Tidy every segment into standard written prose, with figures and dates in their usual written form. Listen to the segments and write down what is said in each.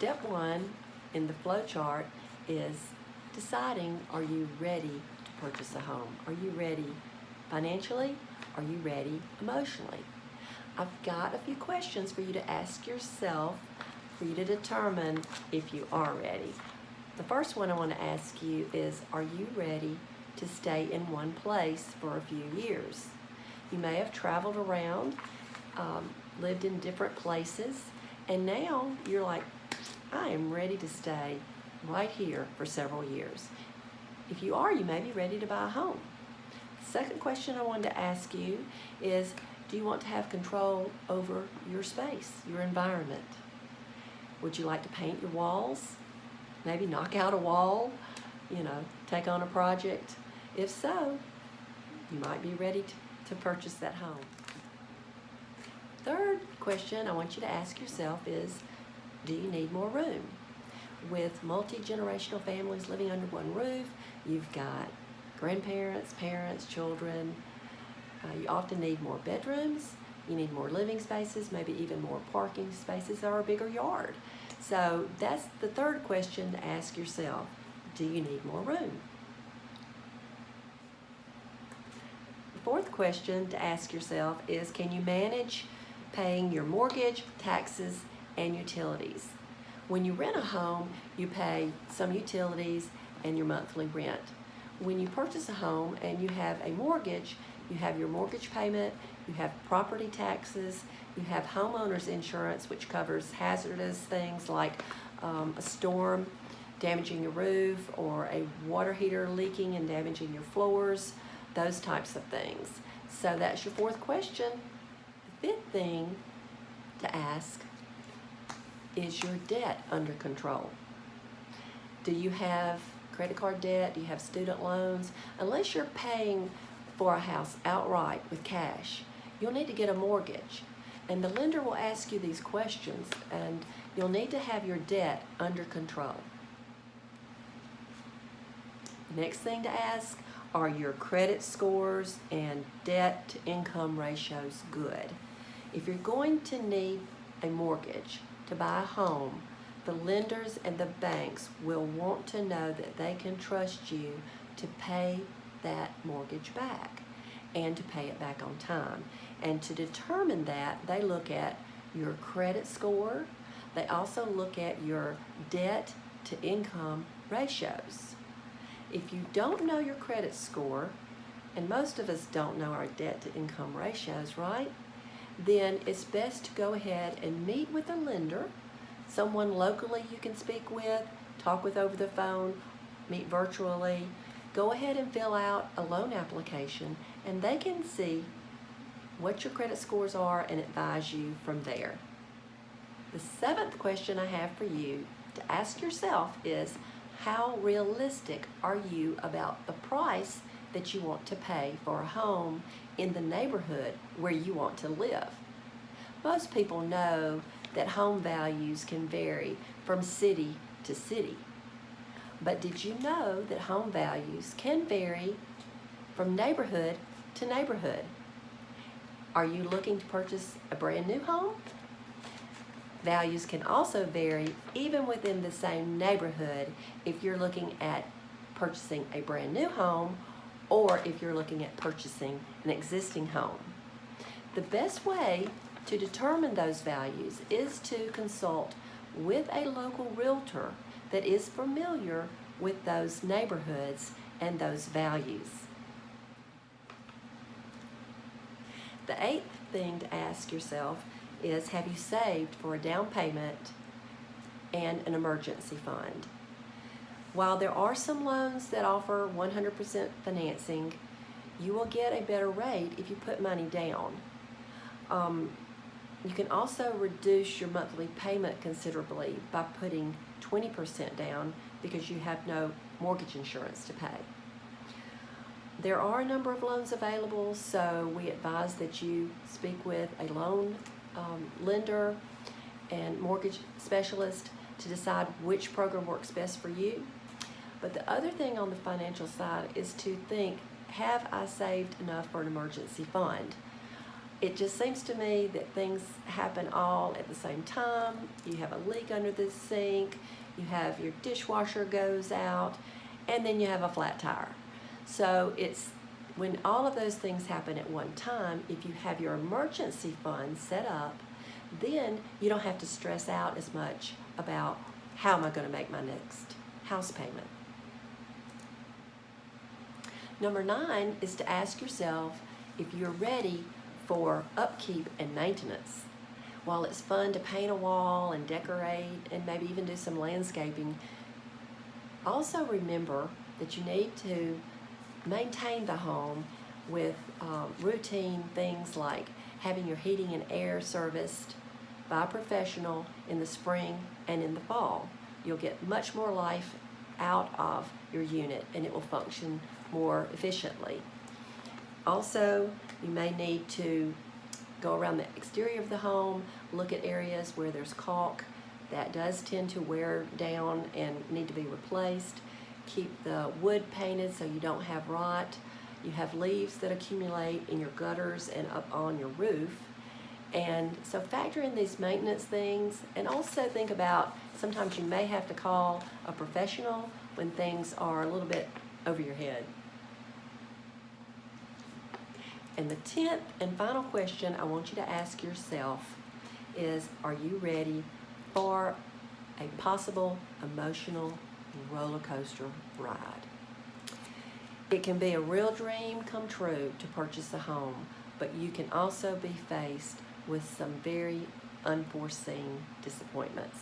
Step one in the flow chart is deciding, are you ready to purchase a home? Are you ready financially? Are you ready emotionally? I've got a few questions for you to ask yourself for you to determine if you are ready. The first one I want to ask you is, are you ready to stay in one place for a few years? You may have traveled around, lived in different places, and now you're like, I am ready to stay right here for several years. If you are, you may be ready to buy a home. The second question I wanted to ask you is, do you want to have control over your space, your environment? Would you like to paint your walls? Maybe knock out a wall? Take on a project? If so, you might be ready to purchase that home. Third question I want you to ask yourself is, do you need more room? With multi-generational families living under one roof, you've got grandparents, parents, children. You often need more bedrooms, you need more living spaces, maybe even more parking spaces or a bigger yard. So that's the third question to ask yourself. Do you need more room? The fourth question to ask yourself is, can you manage paying your mortgage, taxes, and utilities? When you rent a home, you pay some utilities and your monthly rent. When you purchase a home and you have a mortgage, you have your mortgage payment, you have property taxes, you have homeowner's insurance, which covers hazardous things like a storm damaging your roof or a water heater leaking and damaging your floors, those types of things. So that's your fourth question. The fifth thing to ask, is your debt under control? Do you have credit card debt? Do you have student loans? Unless you're paying for a house outright with cash, you'll need to get a mortgage. And the lender will ask you these questions, and you'll need to have your debt under control. The next thing to ask, are your credit scores and debt to income ratios good? If you're going to need a mortgage to buy a home, the lenders and the banks will want to know that they can trust you to pay that mortgage back and to pay it back on time. And to determine that, they look at your credit score. They also look at your debt to income ratios. If you don't know your credit score, and most of us don't know our debt to income ratios, right? Then it's best to go ahead and meet with a lender, someone locally you can speak with, talk with over the phone, meet virtually. Go ahead and fill out a loan application, and they can see what your credit scores are and advise you from there. The seventh question I have for you to ask yourself is, how realistic are you about the price that you want to pay for a home in the neighborhood where you want to live? Most people know that home values can vary from city to city. But did you know that home values can vary from neighborhood to neighborhood? Are you looking to purchase a brand new home? Values can also vary even within the same neighborhood if you're looking at purchasing a brand new home or if you're looking at purchasing an existing home. The best way to determine those values is to consult with a local realtor that is familiar with those neighborhoods and those values. The eighth thing to ask yourself is, have you saved for a down payment and an emergency fund? While there are some loans that offer 100% financing, you will get a better rate if you put money down. You can also reduce your monthly payment considerably by putting 20% down because you have no mortgage insurance to pay. There are a number of loans available, so we advise that you speak with a loan lender and mortgage specialist to decide which program works best for you. But the other thing on the financial side is to think, have I saved enough for an emergency fund? It just seems to me that things happen all at the same time. You have a leak under the sink, you have your dishwasher goes out, and then you have a flat tire. So it's when all of those things happen at one time, if you have your emergency fund set up, then you don't have to stress out as much about how am I going to make my next house payment. Number 9 is to ask yourself if you're ready for upkeep and maintenance. While it's fun to paint a wall and decorate and maybe even do some landscaping, also remember that you need to maintain the home with routine things like having your heating and air serviced by a professional in the spring and in the fall. You'll get much more life out of your unit and it will function more efficiently. Also, you may need to go around the exterior of the home, look at areas where there's caulk that does tend to wear down and need to be replaced. Keep the wood painted so you don't have rot. You have leaves that accumulate in your gutters and up on your roof. And so factor in these maintenance things, and also think about sometimes you may have to call a professional when things are a little bit over your head. And the 10th and final question I want you to ask yourself is, are you ready for a possible emotional roller coaster ride? It can be a real dream come true to purchase a home, but you can also be faced with some very unforeseen disappointments.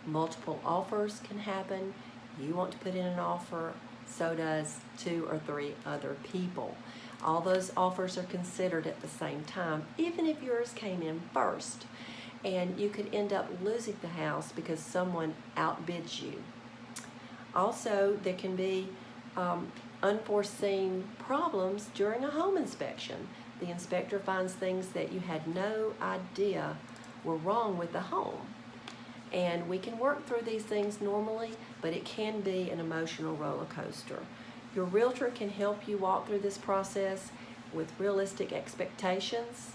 Multiple offers can happen. You want to put in an offer, so does 2 or 3 other people. All those offers are considered at the same time, even if yours came in first. And you could end up losing the house because someone outbids you. Also, there can be unforeseen problems during a home inspection. The inspector finds things that you had no idea were wrong with the home. And we can work through these things normally, but it can be an emotional roller coaster. Your realtor can help you walk through this process with realistic expectations,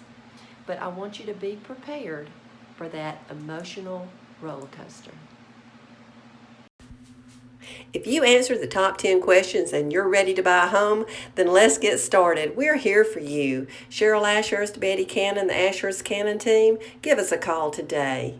but I want you to be prepared for that emotional roller coaster. If you answered the top 10 questions and you're ready to buy a home, then let's get started. We're here for you. Cheryl Ashurst, Betty Cannon, the Ashurst Cannon team, give us a call today.